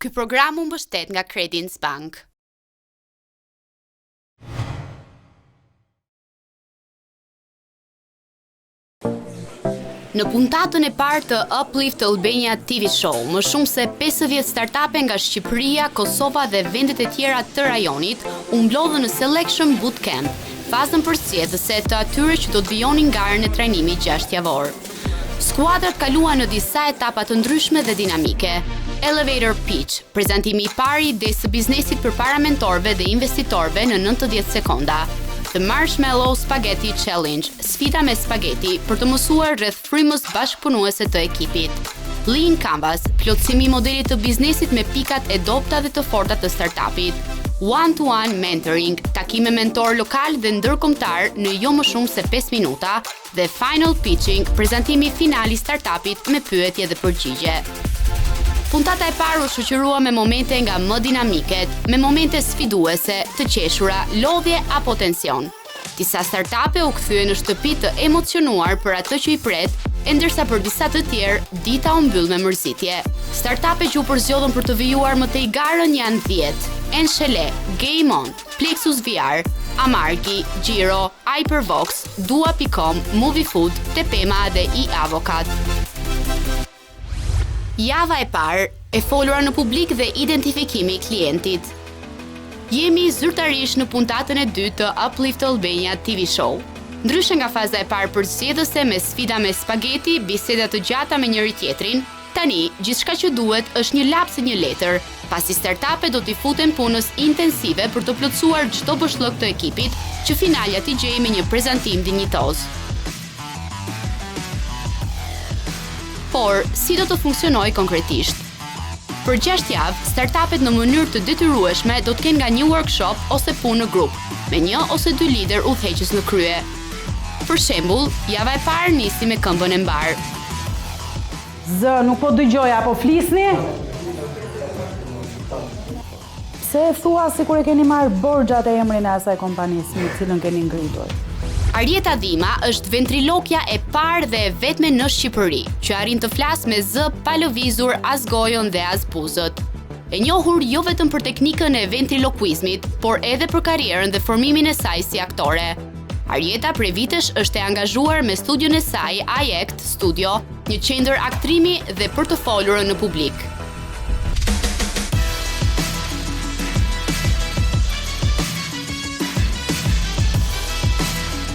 Ky program u mbështet nga Credits Bank. Në puntatën e parë të Uplift Albania Tv Show, më shumë se 50 startupe nga Shqipëria, Kosova dhe vendet e tjera të Rajonit u mblodhën në Selection Bootcamp, fazën përzgjedhëse të atyre që do të vijonin garën e trajnimit 6 javor. Skuadrat kaluan në disa etapa të ndryshme dhe dinamike. Elevator pitch, prezantimi i parë i idesë së biznesit përpara mentorëve dhe investitorëve në 90 sekonda. The Marshmallow Spaghetti Challenge, sfida me spaghetti për të mësuar rreth frymës bashkëpunuese të ekipit. Lean Canvas, plotësimi i modelit të biznesit me pikat e dobta dhe të forta të startupit. One-to-one mentoring, takime mentor lokal dhe ndërkombëtar në jo më shumë se 5 minuta, dhe final pitching, prezantimi final i startupit me pyetje dhe përgjigje. Puntata e parë u shoqërua me momente nga më dinamiket, me momente sfiduese, të qeshura, lodhje apo tension. Disa startupe u kthyen në shtëpi të emocionuar për atë që i pret, e ndërsa për disa të tjerë, dita u mbyll me mërzitje. Startupe që u përzgjodhën për të vijuar më tej garën janë 10: Nje, Game On, Plexus VR, Amargi, Giro, Hypervox, Dua.com, Movie Food, Tepema dhe iAvokat. Java e parë, e folura në publik dhe identifikimi i klientit. Jemi zyrtarisht në puntatën e dytë të Uplift Albania Tv Show. Ndryshe nga faza e parë përzgjedhëse me sfida me spaghetti, biseda të gjata me njëri tjetrin, tani gjithçka që duhet është një laps e një letër, pasi startupe do t'i futen punës intensive për të plotësuar çdo bëshllëk të ekipit, që finalja t'i gjejë me një prezantim dinjitoz. Por, si do të funksionojë konkretisht? Për 6 javë, startupet në mënyrë të detyrueshme do të kenë nga një workshop ose punë në grup, me 1 ose 2 lider udhëheqës në krye. Për shembull, java e parë nisi me këmbën e mbar. Zë, nuk po dëgjoj, apo flisni? Pse e thua sikur e keni marrë borxhat e emrin e asaj kompanisë në cilën keni ngritur? Arieta Dhima është ventrilokja e parë dhe e vetme në Shqipëri, që arrin të flasë me zë pa lëvizur as gojën dhe as buzët. E njohur jo vetëm për teknikën e ventrilokuizmit, por edhe për karrierën dhe formimin e saj si aktore. Arieta prej vitesh është e angazhuar me studion e saj iAct Studio, një qendër aktrimi dhe për të folurën në publik.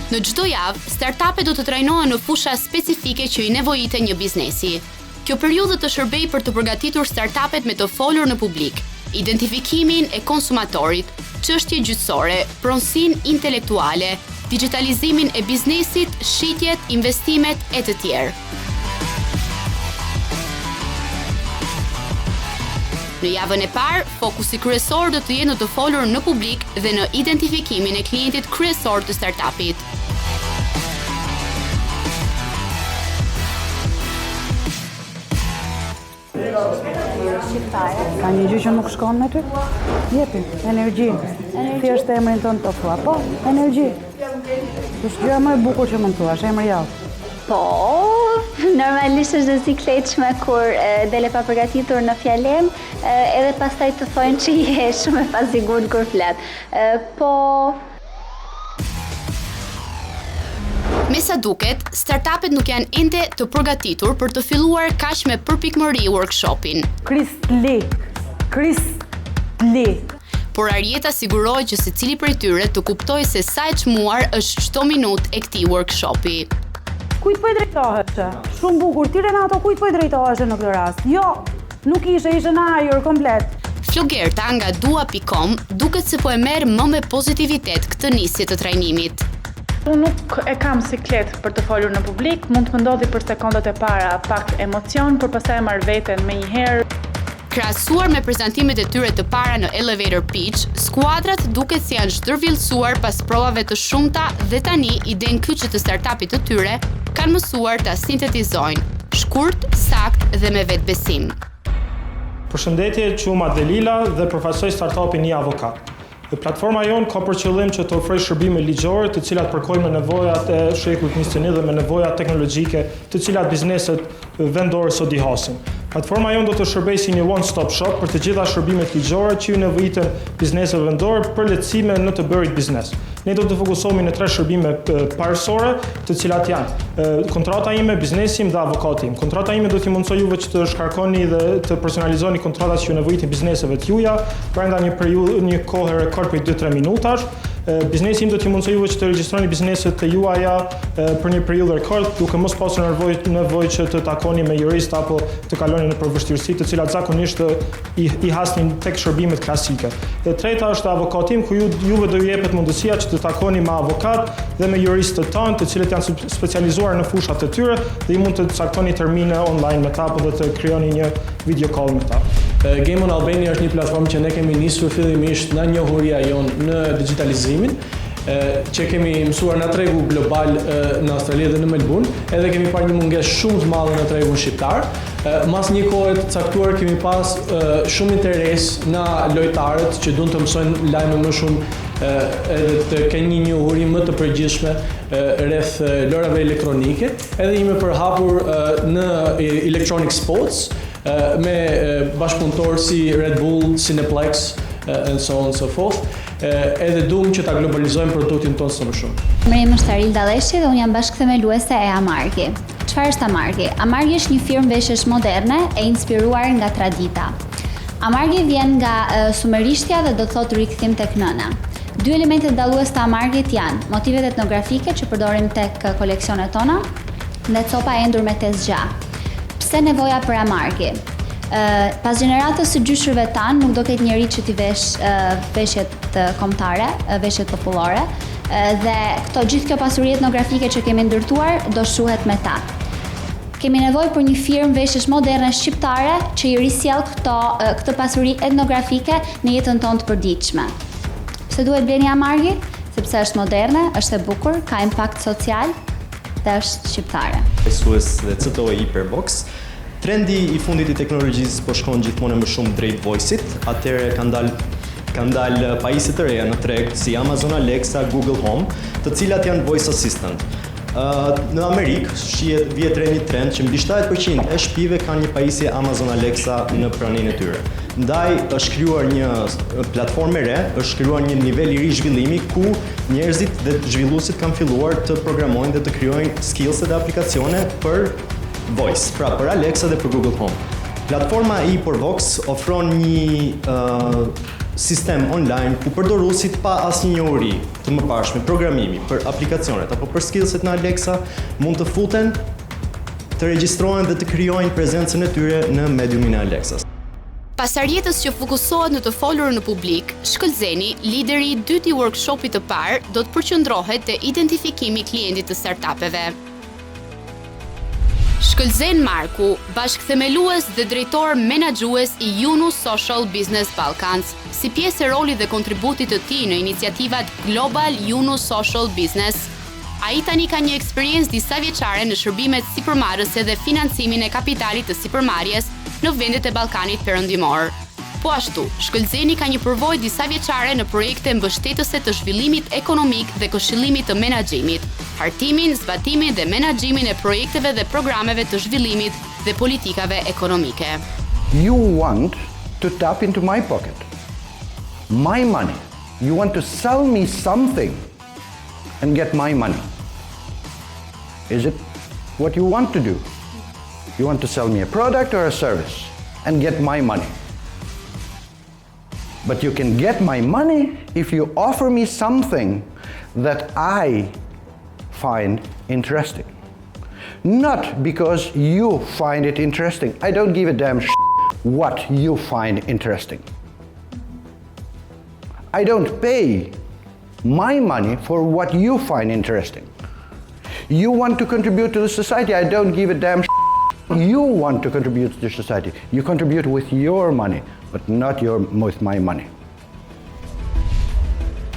Në çdo javë, startupe do të trajnohen në fusha specifike që i nevojite një biznesi. Kjo periudhë të shërbej për të përgatitur startupet me të folur në publik, identifikimin e konsumatorit, çështje gjyqësore, pronësinë intelektuale, digitalizimin e biznesit, shitjet, investimet e të tjerë. Në javën e parë, fokusi kryesor do të jetë në të folur në publik dhe në identifikimin e klientit kryesor të startupit. Ka një gjë që nuk shkon me ty? Jepi, energji. Thjesht emrin tënd të thua, po, energji. Është gjëja më e bukur që mund thuash, emri jashtë. Po, normalisht është dhe sikletshme kur dele pa përgatitur në fjalem, edhe pastaj të thonë që je shumë e pasigurt kur flet. Po Me sa duket, startupet nuk janë ende të përgatitur për të filluar kaq me përpikmëri workshopin. Kristlik. Por Arieta sigurohet që secili prej tyre të kuptojë se sa e çmuar është çdo minutë e këtij workshopi. Kujt po i drejtohesh? Shumë bukur. Ti Renato, kujt po i drejtohesh në këtë rast? Jo, nuk ishte në ajër komplet. Flogerta nga Dua.com duket se po e merr më me pozitivitet këtë nisje të trajnimit. Unë nuk e kam siklet për të folur në publik, mund të më ndodhi për sekondat e para pak emocion, por pastaj marr veten me një herë. Krahasuar me prezantimet e tyre të para në elevator pitch, Skuadrat duket si janë zhdërvillësuar pas provave të shumta dhe tani idenë kyçe të startupit të tyre kanë mësuar ta sintetizojnë, shkurt, sakt dhe me vetbesim. Përshëndetje, quhem Adelila dhe përfaqësoj startupin Një Avokat. Dhe platforma jonë ka për qëllim që të ofrojë shërbime ligjore, të cilat përkojnë me nevojat e shekullit 21 dhe me nevojat teknologjike, të cilat bizneset vendore sot i hasin. Platforma jonë do të shërbejë si një one-stop shop për të gjitha shërbimet ligjore që ju nevojiten bizneseve vendore për lehtësime në të bërit biznes. Ne do të fokusohemi në 3 shërbime parësore, të cilat janë kontrata ime, biznesi im dhe avokati im. Kontrata ime do t'i mundsoj juve që të shkarkoni dhe të personalizoni kontratat që ju nevojitin bizneseve t'juaja brenda një kohë rekord për 2-3 minutash. Biznesi im do t'i mundsoj juve që të regjistroni bizneset të juaja për një periudhë rekord, duke mos pasur nevojë që të takoni me jurist apo të kaloni në vështirësi të cilat zakonisht i hasnin tek shërbimet klasike. E treta është avokati im, ku juve do ju jepet mundësia që të takoni me avokat dhe me juristët tanë, të cilët janë specializuar në fushat e tyre dhe ju mund të caktoni termine online me ta apo dhe të krijoni një video call me ta. Game on Albania është një platformë që ne kemi nisur fillimisht nga njohuria jonë në digitalizimin, që kemi mësuar në tregu global në Australi dhe në Melbourne, edhe kemi parë një mungesë shumë të madhe në tregun shqiptar. Mas një kohë të caktuar kemi pas shumë interes nga lojtarët që duan të mësojnë lajme më shumë edhe të kenë një njohuri më të përgjithshme rreth lojrave elektronike, edhe jemi përhapur në electronic sports me bashkëpunëtorë si Red Bull, Cineplex and so on and so forth. Edhe duam që ta globalizojmë produktin tonë së më shumë. Emri është Ndryshe dhe unë jam bashkëthemeluese e Amargi. Çfarë është Amargi? Amargi është një firmë veshjesh moderne e inspiruar nga tradita. Amargi vjen nga sumerishtja dhe do të thotë rikthim tek nëna. 2 elementet dallues të Amargit janë motivet etnografike që përdorim tek koleksionet tona dhe copa e endur me tez gjatë. Pse nevoja për Amargi? Pas gjeneratës së gjyshërve tanë nuk do ketë njeri që t'i vesh veshjet kombëtare, veshjet popullore, dhe gjithë kjo pasuri etnografike që kemi ndërtuar do shuhet me ta. Kemi nevojë për një firmë veshjesh moderne shqiptare që i risjell këtë pasuri etnografike në jetën tonë të përditshme. Pse duhet bleni Amargi? Sepse është moderne, është e bukur, ka impakt social dhe është shqiptare. Besues dhe CTO Hyperbox. Trendi i fundit i teknologjisë po shkon gjithmonë më shumë drejt voice-it, atëherë kanë dalë pajisje të reja në treg si Amazon Alexa, Google Home, të cilat janë voice assistant. Në Amerikë vjet re një trend që mbi 70% e shtëpive kanë një pajisje Amazon Alexa në praninë e tyre. Ndaj është krijuar një platformë e re, është krijuar një nivel i ri zhvillimi ku njerëzit dhe zhvilluesit kanë filluar të programojnë dhe të krijojnë skills dhe aplikacione për voice, pra për Alexa dhe për Google Home. Platforma i Hyperbox ofron një sistem online ku përdoruesit pa asnjë njohuri të mëparshme programimi për aplikacionet apo për skillset në Alexa mund të futen, të regjistrohen dhe të krijojnë prezencën e tyre në mediumin e Alexas. Pasarjetës që fokusohet në të folur në publik, Shkëlzeni, lideri i dytë i workshopit të parë, do të përqendrohet te identifikimi i klientit të startupeve. Shkëlzen Marku, bashkëthemelues dhe drejtor menaxhues i Yunus Social Business Balkans, si pjesë e rolit dhe kontributit të tij në iniciativat Global Yunus Social Business. Ai tani ka një eksperiencë disa vjeçare në shërbimet sipërmarrëse dhe financimin e kapitalit të sipërmarrjes në vendet e Ballkanit Perëndimor. Po ashtu, Shkëlzeni ka një përvojë disa vjeçare në projekte mbështetëse të zhvillimit ekonomik dhe këshillimit të menaxhimit, hartimin, zbatimin dhe menaxhimin e projekteve dhe programeve të zhvillimit dhe politikave ekonomike. You want to tap into my pocket, my money. You want to sell me something and get my money. Is it what you want to do? You want to sell me a product or a service and get my money. But you can get my money if you offer me something that I find interesting. Not because you find it interesting. I don't give a damn what you find interesting. I don't pay my money for what you find interesting. You want to contribute to the society. I don't give a damn you want to contribute to the society. You contribute with your money, but not with my money.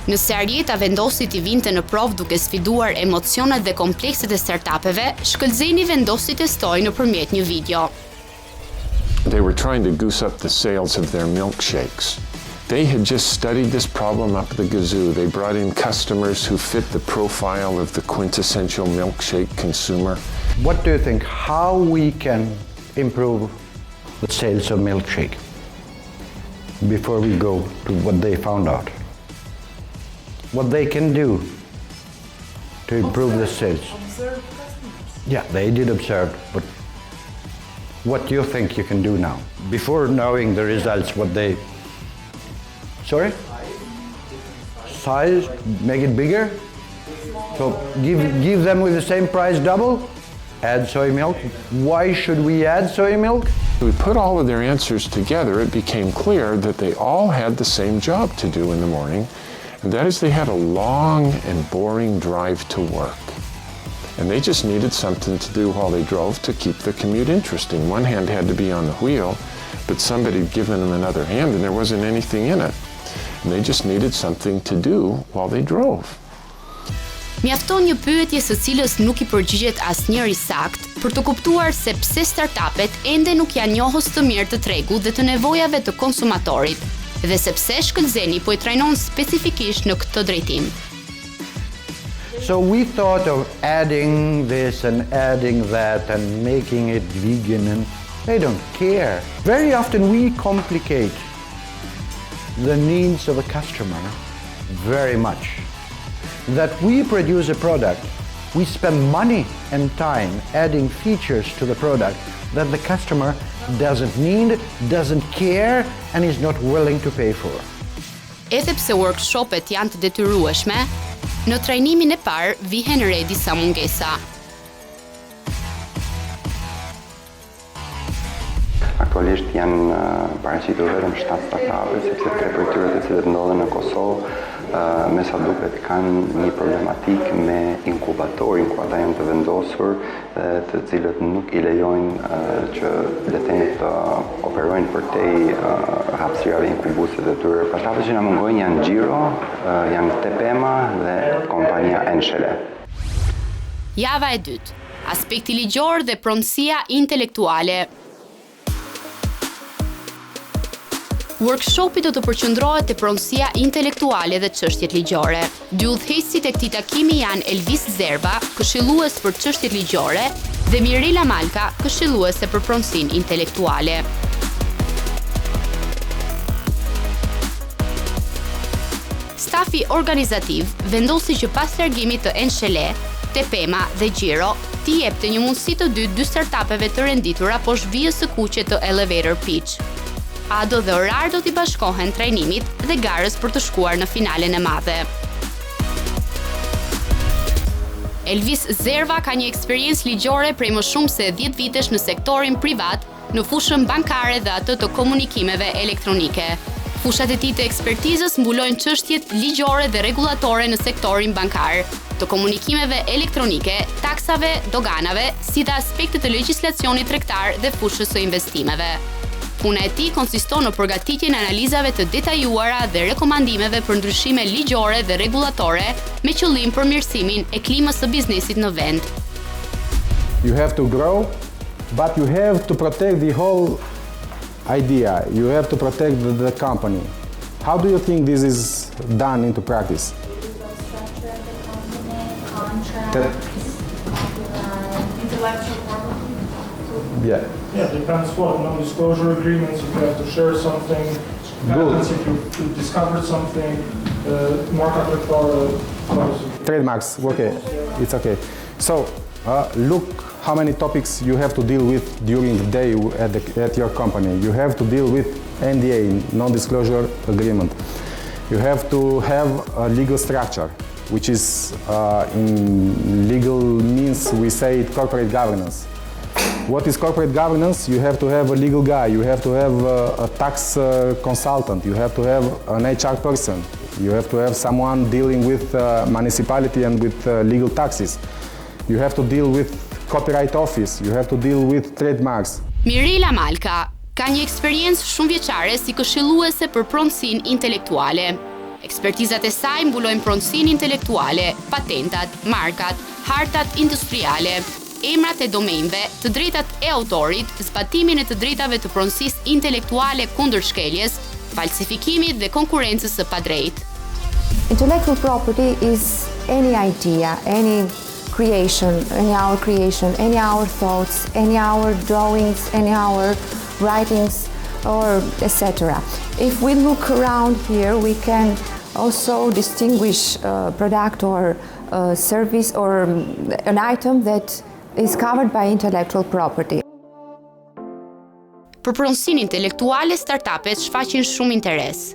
Nëse Arjeta vendosi t'i vinte në provë duke sfiduar emocionet dhe komplekset e startupeve, Shkëlzeni vendosi testoi nëpërmjet një video. They were trying to goose up the sales of their milkshakes. They had just studied this problem up the gazoo. They brought in customers who fit the profile of the quintessential milkshake consumer. What do you think? How we can improve the sales of milkshake before we go to what they found out. What they can do to improve the sales. Observe customers. Yeah, they did observe, but what do you think you can do now? Before knowing the results, what they... Sorry? Size, make it bigger? So give them with the same price double? Add soy milk? Why should we add soy milk? We put all of their answers together, it became clear that they all had the same job to do in the morning, and that is they had a long and boring drive to work. And they just needed something to do while they drove to keep the commute interesting. One hand had to be on the wheel, but somebody had given them another hand and there wasn't anything in it. And they just needed something to do while they drove. Mjafton një pyetje së cilës nuk i përgjigjet asnjëri sakt për të kuptuar se pse startupet ende nuk janë njohës të mirë të tregut dhe të nevojave të konsumatorit, dhe sepse shkëlqeni po I trajnon specifikisht në këtë drejtim. So we thought of adding this and adding that and making it vegan, and they don't care. Very often we complicate the needs of a customer very much. That we produce a product, we spend money and time adding features to the product that the customer doesn't need, doesn't care, and is not willing to pay for. Edhe pse workshopet janë të detyrueshme, në trajnimin e parë vihen re disa mungesa. Aktualisht janë paraqitur vetëm 7 startupe, sepse 3 prej tyre të cilët ndodhen në Kosovë, me sa duket kanë një problematik me inkubatorin ku ata janë të vendosur, të cilët nuk I lejojnë që le të themi të operojnë përtej hapësirave inkubuese të tyre. Startupet që na mungojnë janë Gjiro, janë Tepema dhe kompania Nje. Java e dytë, aspekti ligjor dhe pronësia intelektuale. Workshopi do të përqendrohet te pronësia intelektuale dhe çështjet ligjore. Dy udhëheqësit e këtij takimi janë Elvis Zerba, këshillues për çështjet ligjore, dhe Mirela Malka, këshilluese për pronësinë intelektuale. Stafi organizativ vendosi që pas largimit të Nje, Tepema dhe Gjiro, t'i jepte një mundësi të dy startupeve të renditura poshtë vijës së kuqe të elevator pitch. Ado dhe Orar do t'i bashkohen trajnimit dhe garës për të shkuar në finalen e madhe. Elvis Zerva ka një eksperiencë ligjore prej më shumë se 10 vitesh në sektorin privat, në fushën bankare dhe atë të komunikimeve elektronike. Fushat e tij të ekspertizës mbulojnë çështjet ligjore dhe rregullatore në sektorin bankar, të komunikimeve elektronike, taksave, doganave, si dhe aspektet të legjislacionit tregtar dhe fushës së investimeve. Puna e tij konsiston në përgatitjen e analizave të detajuara dhe rekomandimeve për ndryshime ligjore dhe rregullatore me qëllim përmirësimin e klimës së biznesit në vend. You have to grow, but you have to protect the whole idea. You have to protect the company. How do you think this is done into practice? Structure of the company, contracts, intellectual property. Yeah. Yeah, depends what, non-disclosure agreements, if you have to share something, patents if you discovered something, market clauses. Trademarks, okay, it's okay. So, look how many topics you have to deal with during the day at your company. You have to deal with NDA, non-disclosure agreement. You have to have a legal structure, which is, in legal means, we say it corporate governance. What is corporate governance? You have to have a legal guy, you have to have a tax consultant, you have to have an HR person, you have to have someone dealing with municipality and with legal taxes. You have to deal with copyright office, you have to deal with trademarks. Mirela Malka ka një eksperiencë shumë vjeçare si këshilluese për pronësinë intelektuale. Ekspertizat e saj mbulojnë pronësinë intelektuale, patentat, markat, hartat industriale, emrat e domenjve, të drejtat e autorit, zbatimin e të drejtave të pronësisë intelektuale kundër shkeljes, falsifikimit dhe konkurrencës së padrejtë. Intellectual property is any idea, any creation, any our thoughts, any our drawings, any our writings, or etc. If we look around here, we can also distinguish a product or a service or an item that is covered by intellectual property. Për pronësinë intelektuale, startupet shfaqin shumë interes.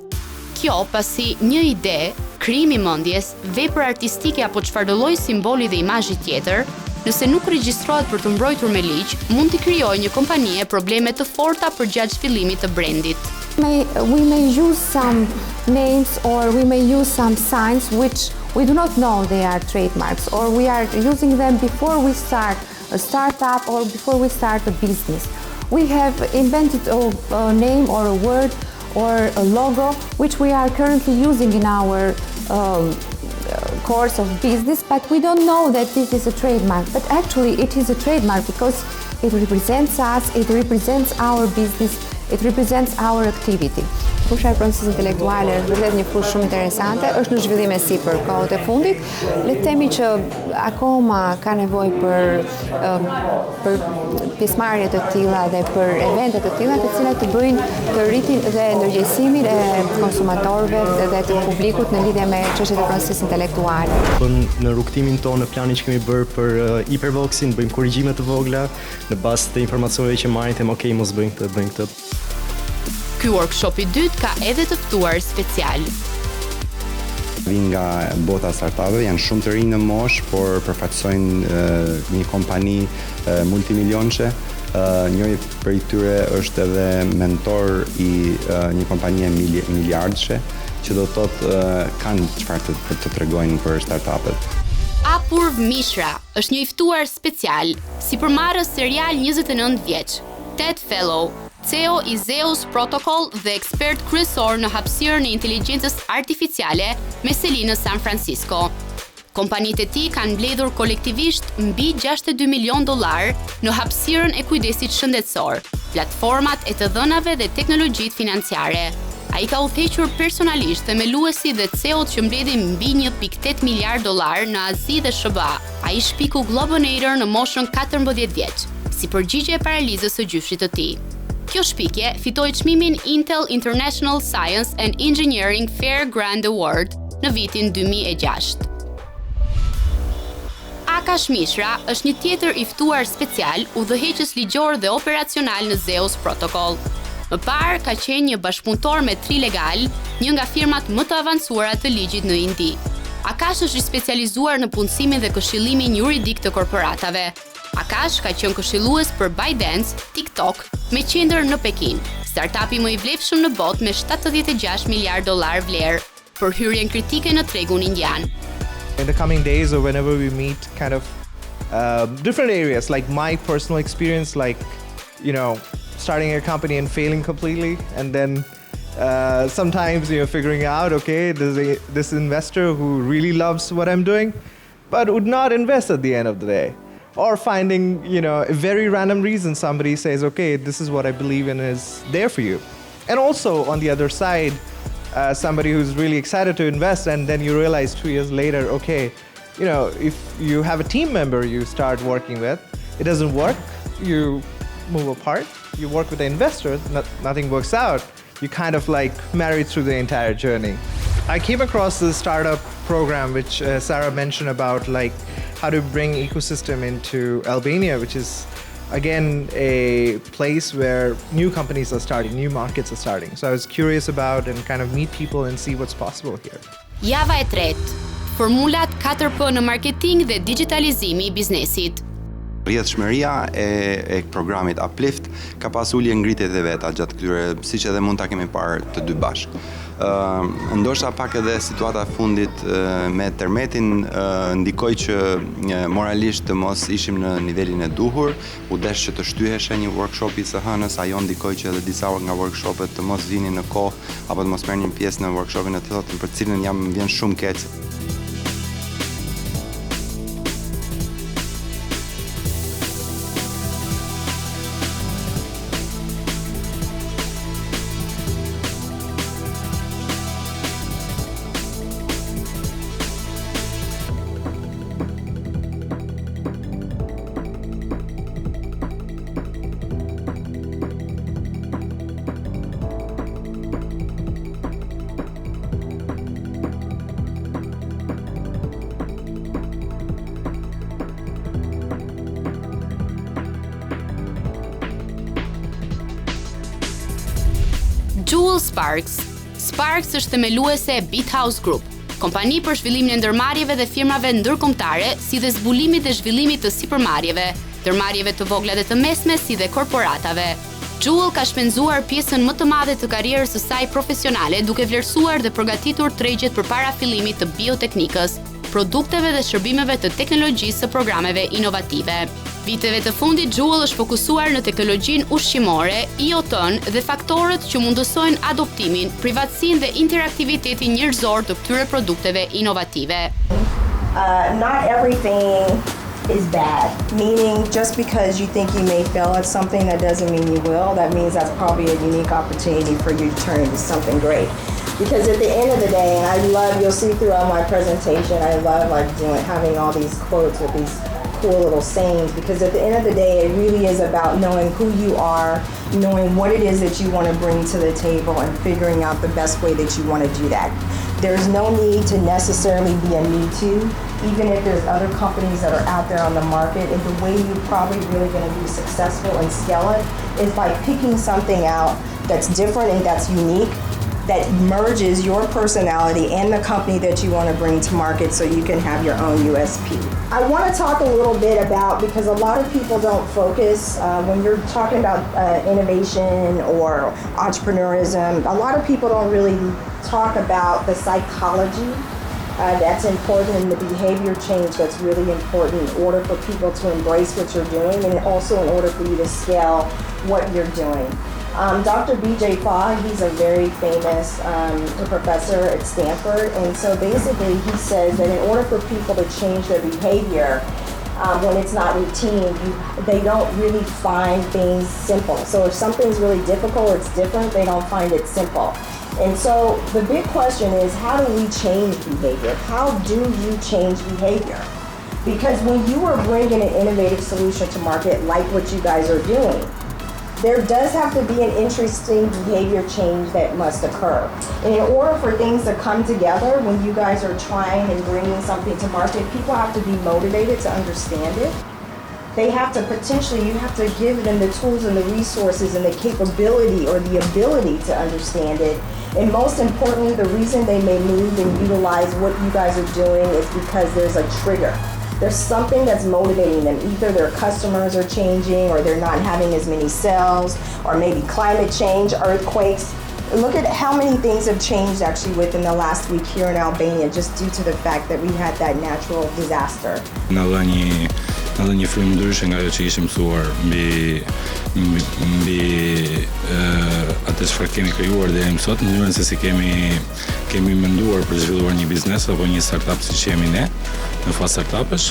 Kjo pasi një ide, krijimi mendjes, vepër artistike apo çfarëdo lloj simboli dhe imazhi tjetër, nëse nuk regjistrohet për të mbrojtur me ligj, mund të krijojë një kompanie probleme të forta përgjatë zhvillimit të brandit. We may use some names or we may use some signs which we do not know they are trademarks, or we are using them before we start a startup or before we start a business. We have invented a name or a word or a logo which we are currently using in our course of business, but we don't know that this is a trademark. But actually it is a trademark because it represents us, it represents our business, it represents our activity. Fusha e pronësisë intelektuale është vërtet një fushë shumë interesante, është në zhvillim e sipër kohët e fundit. Le të themi që akoma ka nevojë për pjesëmarrje të tilla dhe për evente të tilla të cilat të bëjnë të rritin dhe ndërgjegjësimin e konsumatorëve dhe të publikut në lidhje me çështjet e pronësisë intelektuale. Në rrugtimin tonë, në planin që kemi bërë për hyperboxin, bëjmë korrigjime të vogla në bazë të informacioneve që marrim, them okay, mos bëjmë këtë. Ky workshop i dytë ka edhe të ftuar special. Vin nga bota startupeve, janë shumë të rinj në moshë, por përfaqësojnë një kompani multimilionçe. Njëri prej tyre është edhe mentor i një kompanie miliardëshe, që do të thotë kanë çfarë të tregojnë për startupet. Apurv Mishra është një i ftuar special, si përmarrës serial 29 vjeç. Ted Fellow, CEO i Zeus Protocol dhe ekspert kryesor në hapësirën e inteligjencës artificiale me seli në San Francisco. Kompanitë e tij kanë mbledhur kolektivisht mbi $62 milion në hapësirën e kujdesit shëndetësor, platformat e të dhënave dhe teknologjitë financiare. Ai ka udhëhequr personalisht themeluesi dhe CEO-t që mbledhin mbi $1.8 miliard në Azi dhe SBA. Ai shpiku Globonator në moshën 14 vjeç, si përgjigje e paralizës së gjyshit të tij. Kjo shpikje fitoi çmimin Intel International Science and Engineering Fair Grand Award në vitin 2006. Akash Mishra është një tjetër i ftuar special, udhëheqës ligjor dhe operacional në Zeus Protocol. Më parë ka qenë një bashkëpunëtor me Trilegal, një nga firmat më të avancuara të ligjit në Indi. Akash është i specializuar në punësimin dhe këshillimin juridik të korporatave. Akash ka qenë këshillues për ByteDance, TikTok, me qendër në Pekin, startupi më i vlefshëm në botë me $76 miliard vlerë, për hyrjen kritike në tregun indian. In the coming days or whenever we meet kind of different areas, like my personal experience, like, you know, starting a company and failing completely, and then sometimes, you know, figuring out, okay, there's this investor who really loves what I'm doing, but would not invest at the end of the day. Or finding, you know, a very random reason somebody says, okay, this is what I believe in is there for you. And also on the other side, somebody who's really excited to invest, and then you realize 2 years later, okay, you know, if you have a team member you start working with, it doesn't work, you move apart, you work with the investor, nothing works out, you kind of like marry through the entire journey. I came across this startup program which Sarah mentioned about, like how to bring ecosystem into Albania, which is again a place where new companies are starting, new markets are starting. So I was curious about and kind of meet people and see what's possible here. Java e tretë, formulat 4P në marketing dhe digitalizimi i biznesit. Rrjedhshmëria e programit Uplift ka pas ulje ngritjet e veta gjatë këtyre, siç edhe mund ta kemi parë të dy bashkë. Ndoshta pak edhe situata e fundit me termetin ndikoi që moralisht të mos ishim në nivelin e duhur, u desh që të shtyheshe një workshopi së hënës, ajo ndikoi që edhe disa nga workshopet të mos vinin në kohë apo të mos merrnin pjesë në workshopin e tillë, për cilën jam vjen shumë keq. Jewel Sparks. Sparks është themeluese e Beat House Group, kompani për zhvillimin e ndërmarrjeve dhe firmave ndërkombëtare, si dhe zbulimit dhe zhvillimit të sipërmarrjeve, ndërmarrjeve të vogla dhe të mesme, si dhe korporatave. Jewel ka shpenzuar pjesën më të madhe të karrierës së saj profesionale duke vlerësuar dhe përgatitur tregjet përpara fillimit të bioteknikës, produkteve dhe shërbimeve të teknologjisë së programeve inovative. Viteve të fundit, Jewel është fokusuar në teknologjinë ushqimore, IoT-n dhe faktorët që mundësojnë adoptimin, privatësinë dhe interaktivitetin njerëzor të këtyre produkteve inovative. Not everything is bad, meaning just because you think you may fail at something, that doesn't mean you will. That means that's probably a unique opportunity for you to turn into something great. Because at the end of the day, and I love, you'll see throughout my presentation, I love having all these quotes with these cool little sayings, because at the end of the day, it really is about knowing who you are, knowing what it is that you want to bring to the table, and figuring out the best way that you want to do that. There's no need to necessarily be a me too, even if there's other companies that are out there on the market, and the way you're probably really going to be successful and scale it is by picking something out that's different and that's unique, that merges your personality and the company that you want to bring to market so you can have your own USP. I want to talk a little bit about, because a lot of people don't focus when you're talking about innovation or entrepreneurism, a lot of people don't really talk about the psychology that's important and the behavior change that's really important in order for people to embrace what you're doing and also in order for you to scale what you're doing. Dr. B.J. Fogg, he's a very famous professor at Stanford, and so basically he says that in order for people to change their behavior when it's not routine, they don't really find things simple. So if something's really difficult or it's different, they don't find it simple. And so the big question is, how do we change behavior? How do you change behavior? Because when you are bringing an innovative solution to market like what you guys are doing, there does have to be an interesting behavior change that must occur. And in order for things to come together, when you guys are trying and bringing something to market, people have to be motivated to understand it. They have to potentially, you have to give them the tools and the resources and the capability or the ability to understand it. And most importantly, the reason they may move and utilize what you guys are doing is because there's a trigger. There's something that's motivating them. Either their customers are changing, or they're not having as many sales, or maybe climate change, earthquakes. Look at how many things have changed actually within the last week here in Albania, just due to the fact that we had that natural disaster. Na dha një frymë ndryshe nga ajo që ishim mësuar mbi atë çfarë kemi krijuar deri më sot, në mënyrën se si kemi menduar për të zhvilluar një biznes apo një startup siç jemi ne në fazë startupesh.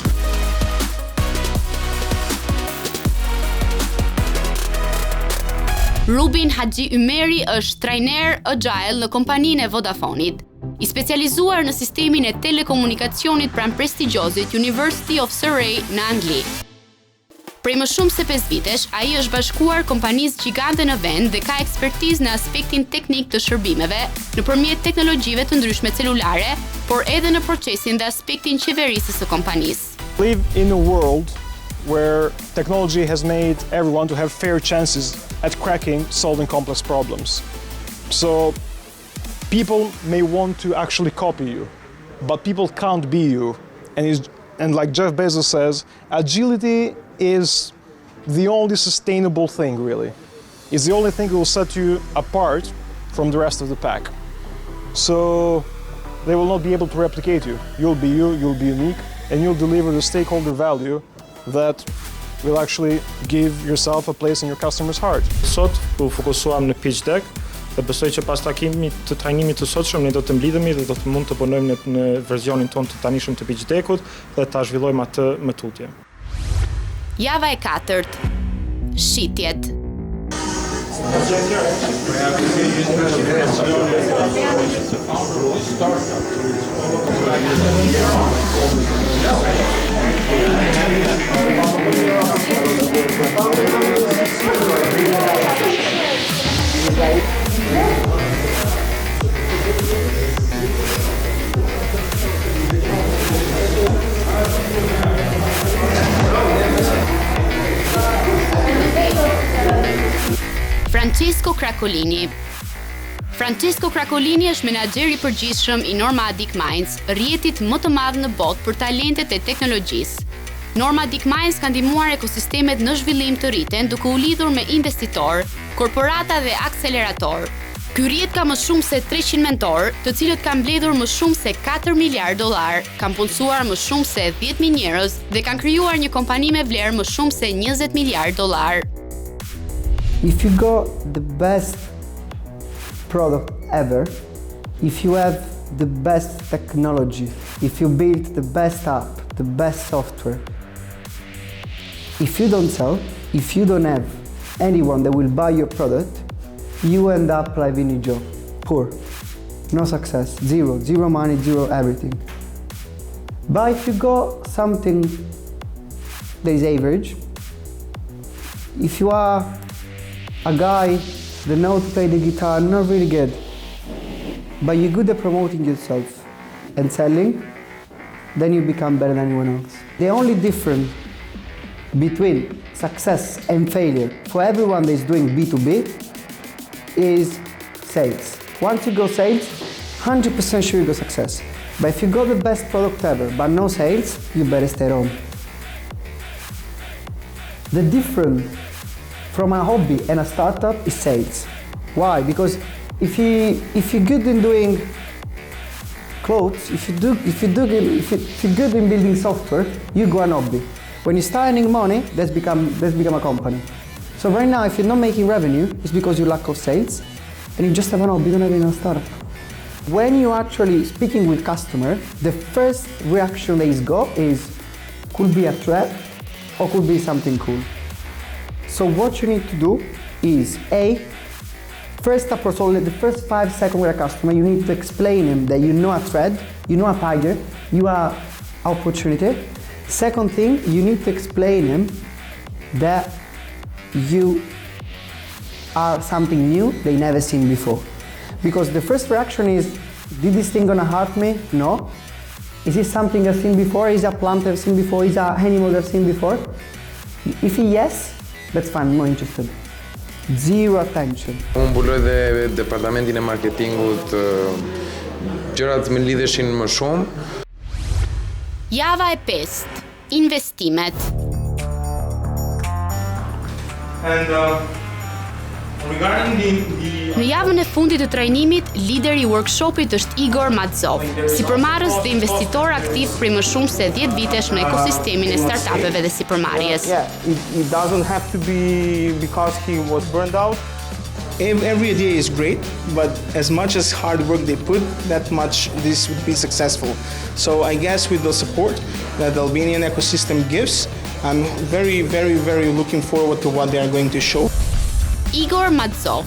Rubin Haxhi Ymeri është trajner agile në kompaninë e Vodafonit, i specializuar në sistemin e telekomunikacionit pranë prestigjiosit University of Surrey në Angli. Prej më shumë se 5 vitesh, ai është bashkuar kompanisë gjigante në vend dhe ka ekspertizë në aspektin teknik të shërbimeve nëpërmjet teknologjive të ndryshme celulare, por edhe në procesin dhe aspektin qeverisës së kompanisë. We live in a world where technology has made everyone to have fair chances at cracking, solving complex problems. So people may want to actually copy you, but people can't be you. And like Jeff Bezos says, agility is the only sustainable thing, really. It's the only thing that will set you apart from the rest of the pack. So they will not be able to replicate you. You'll be you, you'll be unique, and you'll deliver the stakeholder value that will actually give yourself a place in your customer's heart. Sot u fokusuam në pitch deck dhe besoj që pas takimit të trajnimit të sotshëm ne do të mblidhemi dhe do të mund të punojmë në versionin ton të tanishëm të pitch deckut dhe ta zhvillojmë atë më tutje. Java e 4. Shitjet. Francesco Cracolini. Francesco Cracolini është menaxher i përgjithshëm i Norma DeepMinds, rrjetit më të madh në botë për talentet e teknologjisë. Norma DeepMinds ka ndihmuar ekosistemet në zhvillim të rriten duke u lidhur me investitorë, korporata dhe akseleratorë. Ky rrjet ka më shumë se 300 mentorë, të cilët kanë mbledhur më shumë se 4 miliard dollar, kanë punësuar më shumë se 10.000 njerëz dhe kanë krijuar një kompani me vlerë më shumë se 20 miliard dollar. If you got the best product ever, if you have the best technology, if you build the best app, the best software, if you don't sell, if you don't have anyone that will buy your product, you end up like in a job, poor, no success, zero money, zero everything. But if you got something that is average, if you are a guy that knows to play the guitar, not really good, but you're good at promoting yourself and selling, then you become better than anyone else. The only difference between success and failure for everyone that is doing B2B is sales. Once you go sales, 100% sure you go success. But if you got the best product ever but no sales, you better stay home. The difference from a hobby and a startup is sales. Why? Because if you're good in doing clothes, if you're good in building software, you go an hobby. When you start earning money, that's become a company. So right now, if you're not making revenue, it's because you lack of sales, and you just have an hobby, you don't have any startup. When you're actually speaking with customer, the first reaction they got is, could be a threat, or could be something cool. So what you need to do is, first approach, the first 5 seconds with a customer, you need to explain him that you know a threat, you know a tiger, you are opportunity. Second thing, you need to explain him that you are something new they never seen before. Because the first reaction is, did this thing gonna hurt me? No. Is it something I've seen before? Is it a plant I've seen before? Is it an animal I've seen before? If yes, that's fine, I'm not interested. Zero attention. Unë mbuloj dhe departamentin e marketingut, gjërat më lidheshin më shumë. Java e 5, investimet. Në javën e fundit të trajnimit, lideri i workshopit është Igor Madzov, sipërmarrës dhe investitor aktiv prej më shumë se 10 vitesh në ekosistemin e startupeve dhe sipërmarrjes. It doesn't have to be because he was burned out. Every idea is great, but as much as hard work they put, that much this would be successful. So I guess with the support that the Albanian ecosystem gives, I'm very, very, very looking forward to what they are going to show. Igor Madzov.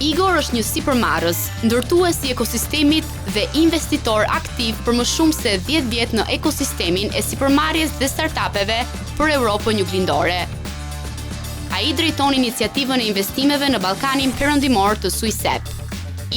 Igor është një sipërmarrës, ndërtues i ekosistemit dhe investitor aktiv për më shumë se 10 vjet në ekosistemin e sipërmarrjes dhe startupeve për Europën juglindore. Ai drejton iniciativën e investimeve në Ballkanin Perëndimor të SUISEP.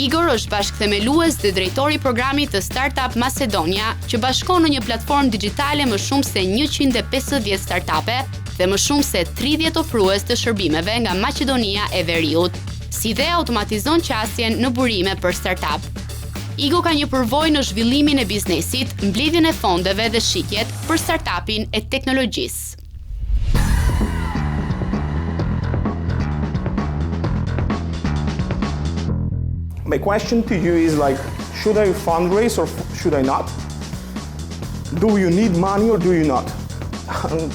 Igor është bashkëthemelues dhe drejtori i programit të Startup Macedonia, që bashkon në një platformë digjitale më shumë se 150 startupe dhe më shumë se 30 ofrues të shërbimeve nga Maqedonia e Veriut, si dhe automatizon qasjen në burime për startup. Igor ka një përvojë në zhvillimin e biznesit, mbledhjen e fondeve dhe shitjet për startupin e teknologjisë. My question to you is like, should I fundraise or should I not? Do you need money or do you not?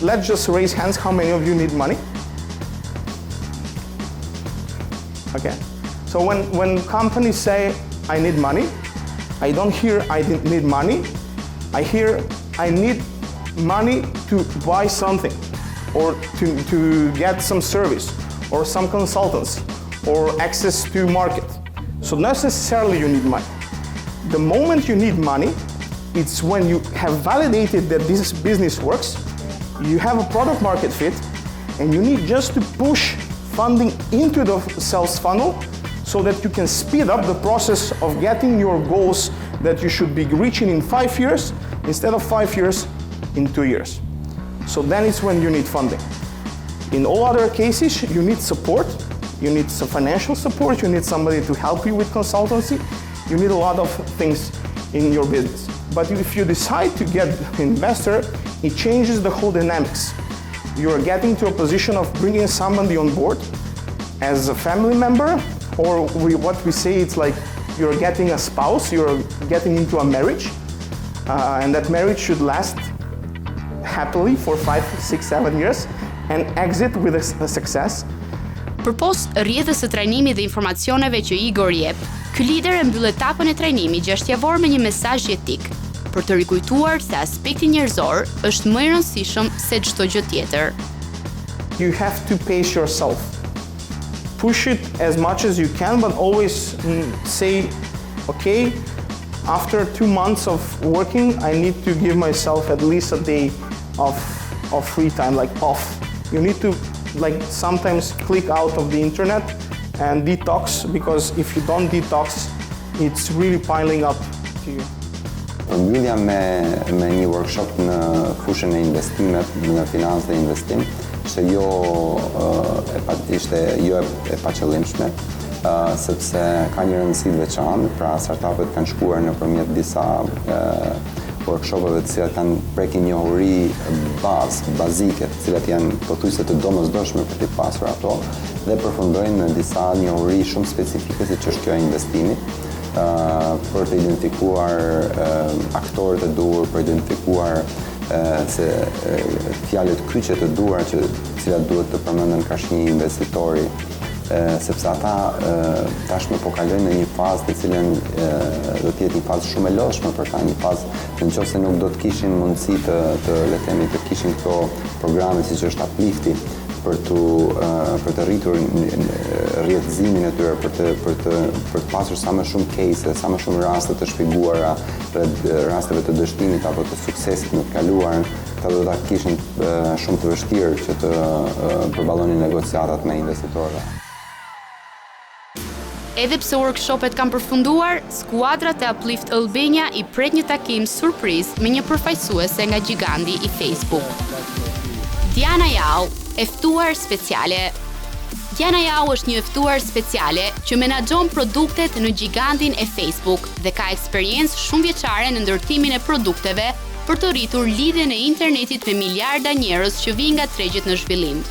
Let's just raise hands, how many of you need money? Okay, so when companies say, I need money, I don't hear I need money, I hear I need money to buy something, or to get some service, or some consultancy, or access to market. So not necessarily you need money. The moment you need money, it's when you have validated that this business works, you have a product market fit, and you need just to push funding into the sales funnel so that you can speed up the process of getting your goals that you should be reaching in 5 years, instead of 5 years, in 2 years. So then it's when you need funding. In all other cases, you need support you need some financial support, you need somebody to help you with consultancy, you need a lot of things in your business. But if you decide to get an investor, it changes the whole dynamics. You're getting to a position of bringing somebody on board as a family member, or what we say, it's like you're getting a spouse, you're getting into a marriage, and that marriage should last happily for 5, 6, 7 years and exit with a success. Përpos rrjedhës së trajnimit dhe informacioneve që Igor jep, ky lider e mbyll etapën e trajnimit 6 javor me një mesazh etik, për të rikujtuar se aspekti njerëzor është më i rëndësishëm se çdo gjë tjetër. You have to pace yourself. Push it as much as you can, but always say, okay, after 2 months of working, I need to give myself at least a day of free time, like off. You need to sometimes click out of the internet and detox, because if you don't detox, it's really piling up to you. Përmbyllja me një workshop në fushën e investimet, në financë dhe investim, ishte jo e paqëllimshme, sepse ka një rëndësi të veçantë, pra startupet kanë shkuar nëpërmjet disa workshopeve të cilat kanë prekin njohuri bazike, të cilat janë pothuajse të domosdoshme për të pasur ato, dhe përfundojnë në disa njohuri shumë specifike, siç është kjo e investimit, për të identifikuar aktorët e duhur, për të identifikuar se fjalët kyçe të duhura që cilat duhet të përmenden kaq një investitori, sepse ata tashmë po kalojnë në një fazë të cilën do të jetë një fazë shumë e lodhshme për ta, një fazë që nëse nuk do të kishin mundësi të le të themi të kishin këto programe siç është Uplifti për të rritur rrjedhimin e tyre, për të pasur sa më shumë case, sa më shumë raste të shpjeguara, rasteve të dështimit apo të suksesit në të kaluarën, ata do ta kishin shumë të vështirë që të përballonin negociatat me investitorët. Edhe pse workshopet kanë përfunduar, skuadrat e Uplift Albania i pret një takim surprizë me një përfaqësuese nga giganti i Facebook. Diana Jau, e ftuar speciale. Diana Jau është një e ftuar speciale që menaxhon produktet në gigantin e Facebook dhe ka eksperiencë shumë vjeçare në ndërtimin e produkteve për të rritur lidhjen e internetit me miliarda njerëz që vijnë nga tregjet në zhvillim.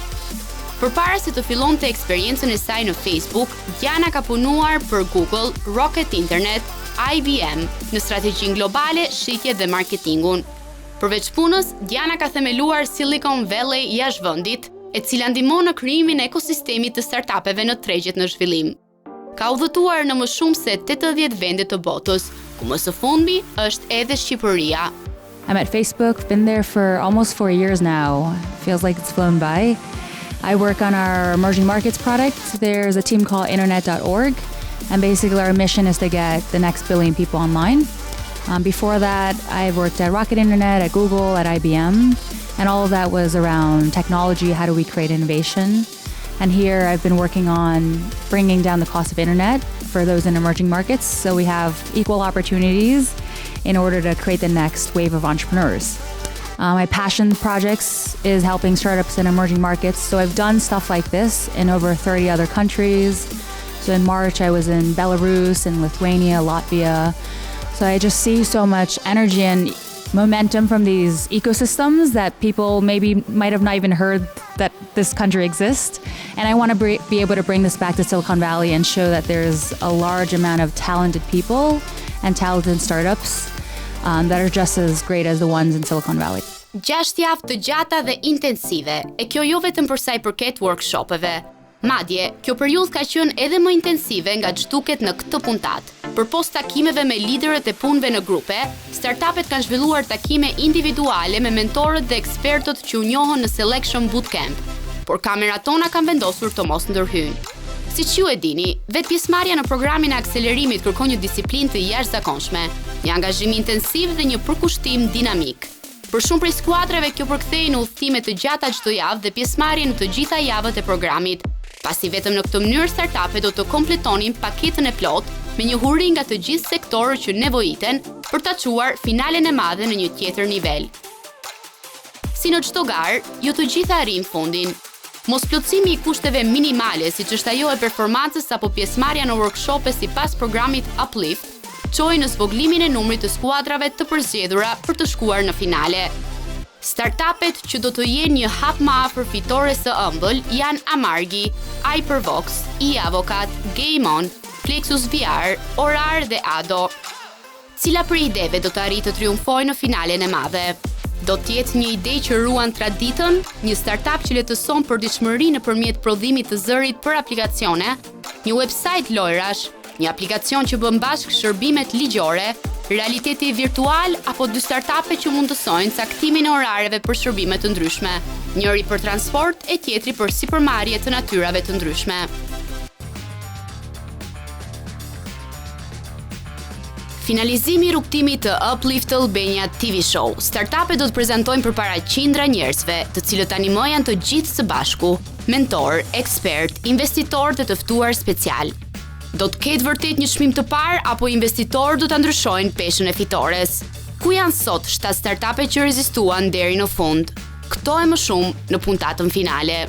Përpara se të fillonte eksperiencën e saj në Facebook, Diana ka punuar për Google, Rocket Internet, IBM në strategjinë globale, shitje dhe marketingun. Përveç punës, Diana ka themeluar Silicon Valley jashtë vendit, e cila ndihmon në krijimin e ekosistemit të startupeve në tregjet në zhvillim. Ka udhëtuar në më shumë se 80 vende të botës, ku më së fundmi është edhe Shqipëria. I'm at Facebook, been there for almost 4 years now. Feels like it's flown by. I work on our emerging markets product. There's a team called internet.org, and basically our mission is to get the next billion people online. Before that, I worked at Rocket Internet, at Google, at IBM, and all of that was around technology, how do we create innovation. And here I've been working on bringing down the cost of internet for those in emerging markets, so we have equal opportunities in order to create the next wave of entrepreneurs. My passion projects is helping startups in emerging markets, so I've done stuff like this in over 30 other countries. So in March I was in Belarus, in Lithuania, Latvia. So I just see so much energy and momentum from these ecosystems that people maybe might have not even heard that this country exists. And I want to be able to bring this back to Silicon Valley and show that there's a large amount of talented people and talented startups that are just as great as the ones in Silicon Valley. 6 javë të gjata dhe intensive, e kjo jo vetëm për sa i përket workshopeve. Madje, kjo periudhë ka qenë edhe më intensive nga ç'duket në këtë puntat. Përpos takimeve me liderët e punëve në grupe, startupet kanë zhvilluar takime individuale me mentorët dhe ekspertët që u njohën në Selection Bootcamp, por kamerat tona kanë vendosur të mos ndërhyjnë. Siç ju e dini, vetë pjesëmarrja në programin e akselerimit kërkon një disiplinë të jashtëzakonshme, një angazhim intensiv dhe një përkushtim dinamik. Për shumë prej skuadrave kjo përkthehej në udhëtime të gjata çdo javë dhe pjesëmarrje në të gjitha javët e programit, pasi vetëm në këtë mënyrë startupet do të kompletonin paketën e plotë me një huri nga të gjithë sektorët që nevojiten për ta çuar finalen e madhe në një tjetër nivel. Si në çdo garë, jo të gjitha arrin fundin. Mosplotësimi I kushteve minimale, siç është ajo e performancës apo pjesëmarrja në workshope sipas programit Uplift, çoi në zvoglimin e numrit të skuadrave të përzgjedhura për të shkuar në finale. Startupet që do të jenë një hap më afër fitores së ëmbël janë Amargi, Hypervox, iAvocat, Game On, Plexus VR, Orar dhe Ado. Cila për ideve do të arrijë të triumfojë në finalen e madhe? Do të jetë një ide që ruan traditën, një startup që letëson përditshmëri nëpërmjet prodhimit të zërit për aplikacione, një website lojrash, një aplikacion që bën bashkë shërbimet ligjore, realiteti virtual apo dy startupe që mundësojnë caktimin e orareve për shërbime të ndryshme, njëri për transport e tjetri për sipërmarrje të natyrave të ndryshme. Finalizimi I rrugtimit të Uplift Albania Tv Show. Startupet do të prezantojnë përpara qindra njerëzve, të cilët tani janë të gjithë së bashku, mentor, ekspert, investitor të ftuar special. Do të ketë vërtet një çmim të parë apo investitorë do ta ndryshojnë peshën e fitores? Ku janë sot 7 startupet që rezistuan deri në fund? Këto e më shumë në puntatën finale.